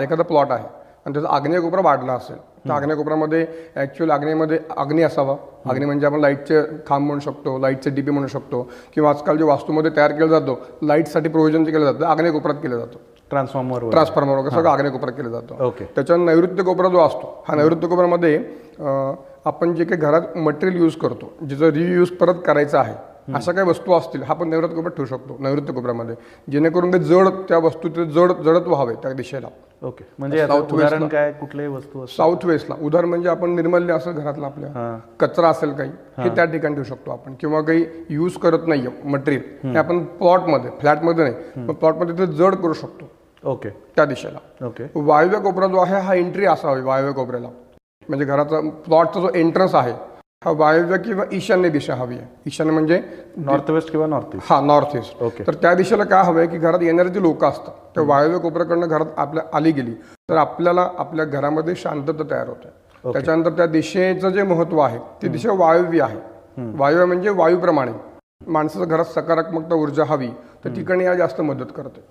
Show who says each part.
Speaker 1: एखादा प्लॉट आहे आणि त्याचा आग्नेय कोपरा वाढला असेल तर आग्नेय कोपऱ्यामध्ये ॲक्च्युअल आग्नेयमध्ये अग्नी असावा. अग्नी म्हणजे आपण लाईटचे खांब म्हणू शकतो, लाईटचे डीपी म्हणू शकतो, किंवा आजकाल जे वास्तूमध्ये तयार केलं जातो लाईटसाठी प्रोव्हिजन जे केलं जातं आग्नेय कोपऱ्यात केलं जातं.
Speaker 2: ट्रान्सफॉर्मर
Speaker 1: वगैरे सगळं आग्नेय कोपऱ्यात केलं जातं.
Speaker 2: ओके.
Speaker 1: त्याच्या नैऋत्य कोपरा जो असतो हा नैऋत्य कोपऱ्यामध्ये आपण जे काही घरात मटेरियल यूज करतो जिचं रियूज परत करायचं आहे अशा काही वस्तू असतील हा आपण नैऋत्य कोपऱ्यात ठेवू शकतो नैऋत्य कोपऱ्यामध्ये, जेणेकरून ते जड त्या वस्तू जडत्व हवे त्या दिशेला.
Speaker 2: ओके. म्हणजे उदाहरण काय कुठल्याही वस्तू
Speaker 1: साऊथ वेस्टला उदाहरण म्हणजे आपण निर्मल्य असेल घरातला आपल्या कचरा असेल काही हे त्या ठिकाणी ठेवू शकतो आपण, किंवा काही यूज करत नाहीये मटेरियल हे आपण प्लॉटमध्ये फ्लॅटमध्ये नाही पण प्लॉटमध्ये ते जड करू शकतो.
Speaker 2: ओके.
Speaker 1: त्या दिशेला.
Speaker 2: ओके.
Speaker 1: वायव्य कोपरा जो आहे हा एंट्री असावी वायव्य कोपऱ्याला, म्हणजे घराचा प्लॉटचा जो एंट्रन्स आहे हा वायव्य किंवा ईशान्य दिशा हवी आहे. ईशान्य म्हणजे
Speaker 2: नॉर्थ वेस्ट किंवा नॉर्थ ईस्ट.
Speaker 1: हा नॉर्थ ईस्ट.
Speaker 2: ओके.
Speaker 1: तर त्या दिशेला काय हवंय की घरात येणारे जे लोक असतात त्या वायव्य कोपऱ्याकडनं घरात आपल्या आली गेली तर आपल्याला आपल्या घरामध्ये शांतता तयार होते. त्याच्यानंतर त्या दिशेचं जे महत्व आहे ती दिशा वायव्य आहे. वायव्य म्हणजे वायूप्रमाणे माणसाच्या घरात सकारात्मकता ऊर्जा हवी तर ठिकाणी या जास्त मदत करते.